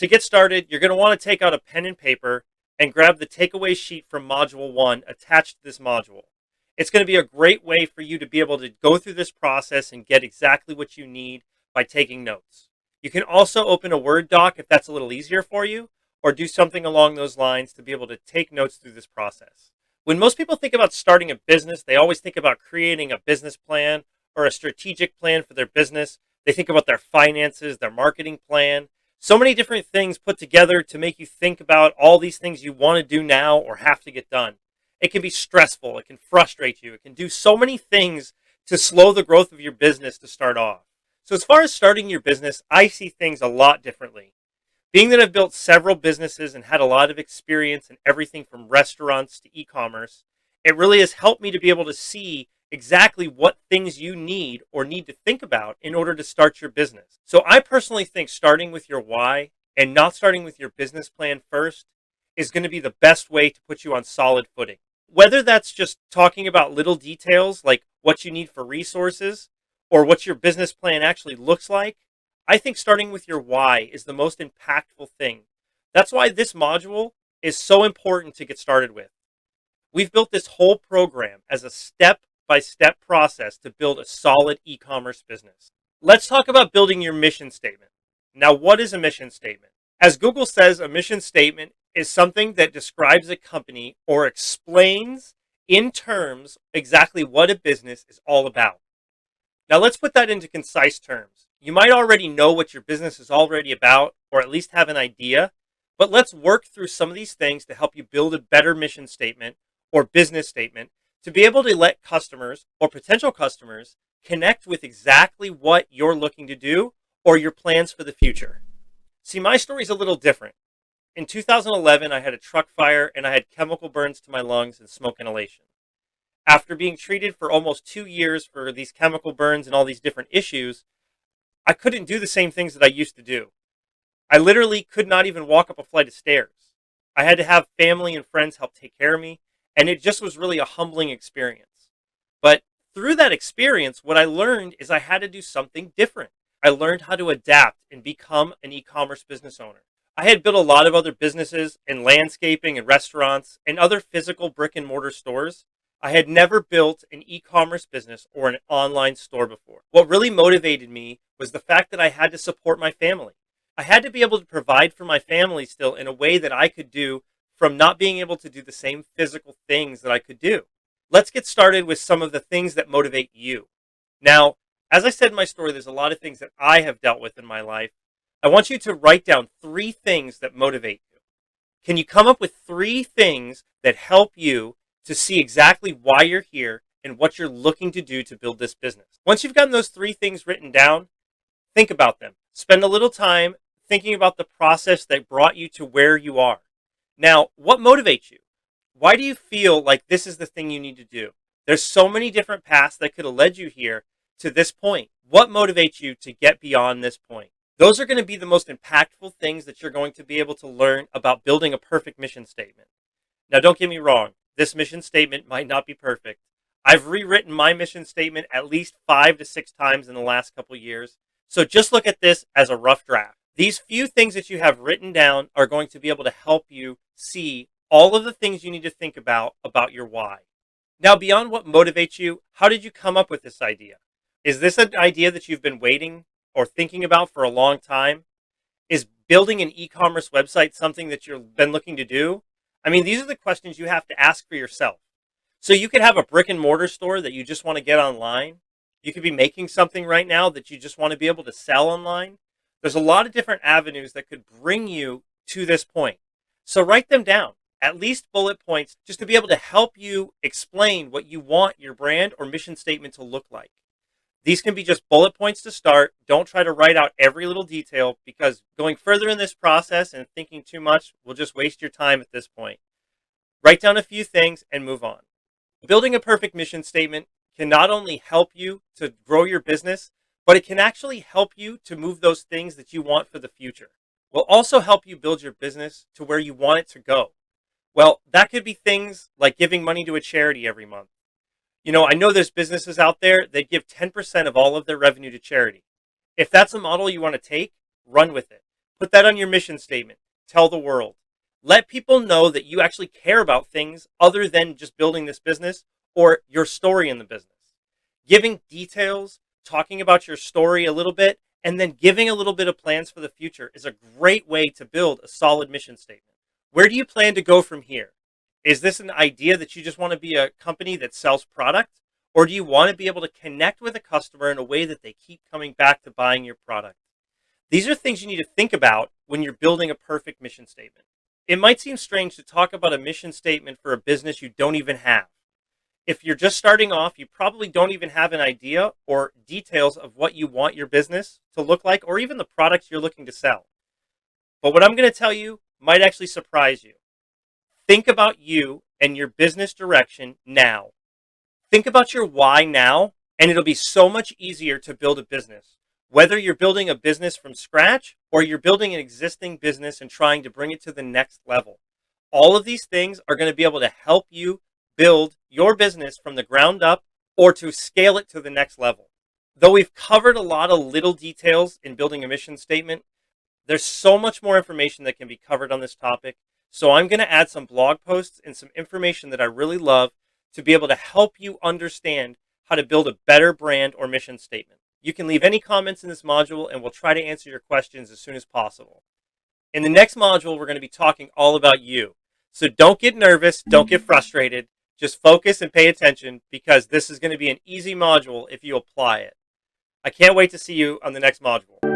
To get started, you're going to want to take out a pen and paper and grab the takeaway sheet from Module 1 attached to this module. It's going to be a great way for you to be able to go through this process and get exactly what you need by taking notes. You can also open a Word doc if that's a little easier for you, or do something along those lines to be able to take notes through this process. When most people think about starting a business, they always think about creating a business plan or a strategic plan for their business. They think about their finances, their marketing plan. So many different things put together to make you think about all these things you want to do now or have to get done. It can be stressful. It can frustrate you. It can do so many things to slow the growth of your business to start off. So as far as starting your business, I see things a lot differently. Being that I've built several businesses and had a lot of experience in everything from restaurants to e-commerce, it really has helped me to be able to see exactly what things you need or need to think about in order to start your business. So I personally think starting with your why and not starting with your business plan first is going to be the best way to put you on solid footing. Whether that's just talking about little details like what you need for resources or what your business plan actually looks like, I think starting with your why is the most impactful thing. That's why this module is so important to get started with. We've built this whole program as a step-by-step process to build a solid e-commerce business. Let's talk about building your mission statement. Now, what is a mission statement? As Google says, a mission statement is something that describes a company or explains in terms exactly what a business is all about. Now, let's put that into concise terms. You might already know what your business is already about, or at least have an idea, but let's work through some of these things to help you build a better mission statement or business statement to be able to let customers or potential customers connect with exactly what you're looking to do or your plans for the future. See, my story is a little different. In 2011, I had a truck fire and I had chemical burns to my lungs and smoke inhalation. After being treated for almost 2 years for these chemical burns and all these different issues, I couldn't do the same things that I used to do. I literally could not even walk up a flight of stairs. I had to have family and friends help take care of me, and it just was really a humbling experience. But through that experience, what I learned is I had to do something different. I learned how to adapt and become an e-commerce business owner. I had built a lot of other businesses in landscaping and restaurants and other physical brick and mortar stores. I had never built an e-commerce business or an online store before. What really motivated me was the fact that I had to support my family. I had to be able to provide for my family still in a way that I could do from not being able to do the same physical things that I could do. Let's get started with some of the things that motivate you. Now, as I said in my story, there's a lot of things that I have dealt with in my life. I want you to write down 3 things that motivate you. Can you come up with 3 things that help you to see exactly why you're here and what you're looking to do to build this business? Once you've gotten those 3 things written down, think about them. Spend a little time thinking about the process that brought you to where you are. Now, what motivates you? Why do you feel like this is the thing you need to do? There's so many different paths that could have led you here to this point. What motivates you to get beyond this point? Those are going to be the most impactful things that you're going to be able to learn about building a perfect mission statement. Now, don't get me wrong. This mission statement might not be perfect. I've rewritten my mission statement at least 5 to 6 times in the last couple years. So just look at this as a rough draft. These few things that you have written down are going to be able to help you see all of the things you need to think about your why. Now, beyond what motivates you, how did you come up with this idea? Is this an idea that you've been waiting or thinking about for a long time? Is building an e-commerce website something that you've been looking to do? I mean, these are the questions you have to ask for yourself. So you could have a brick and mortar store that you just want to get online. You could be making something right now that you just want to be able to sell online. There's a lot of different avenues that could bring you to this point. So write them down, at least bullet points, just to be able to help you explain what you want your brand or mission statement to look like. These can be just bullet points to start. Don't try to write out every little detail, because going further in this process and thinking too much will just waste your time at this point. Write down a few things and move on. Building a perfect mission statement can not only help you to grow your business, but it can actually help you to move those things that you want for the future. It will also help you build your business to where you want it to go. Well, that could be things like giving money to a charity every month. I know there's businesses out there that give 10% of all of their revenue to charity. If that's a model you want to take, run with it. Put that on your mission statement. Tell the world. Let people know that you actually care about things other than just building this business or your story in the business. Giving details, talking about your story a little bit, and then giving a little bit of plans for the future is a great way to build a solid mission statement. Where do you plan to go from here? Is this an idea that you just want to be a company that sells product? Or do you want to be able to connect with a customer in a way that they keep coming back to buying your product? These are things you need to think about when you're building a perfect mission statement. It might seem strange to talk about a mission statement for a business you don't even have. If you're just starting off, you probably don't even have an idea or details of what you want your business to look like or even the products you're looking to sell. But what I'm going to tell you might actually surprise you. Think about you and your business direction now. Think about your why now, and it'll be so much easier to build a business. Whether you're building a business from scratch or you're building an existing business and trying to bring it to the next level. All of these things are going to be able to help you build your business from the ground up or to scale it to the next level. Though we've covered a lot of little details in building a mission statement, there's so much more information that can be covered on this topic. So I'm going to add some blog posts and some information that I really love to be able to help you understand how to build a better brand or mission statement. You can leave any comments in this module and we'll try to answer your questions as soon as possible. In the next module, we're going to be talking all about you. So don't get nervous, don't get frustrated. Just focus and pay attention because this is going to be an easy module if you apply it. I can't wait to see you on the next module.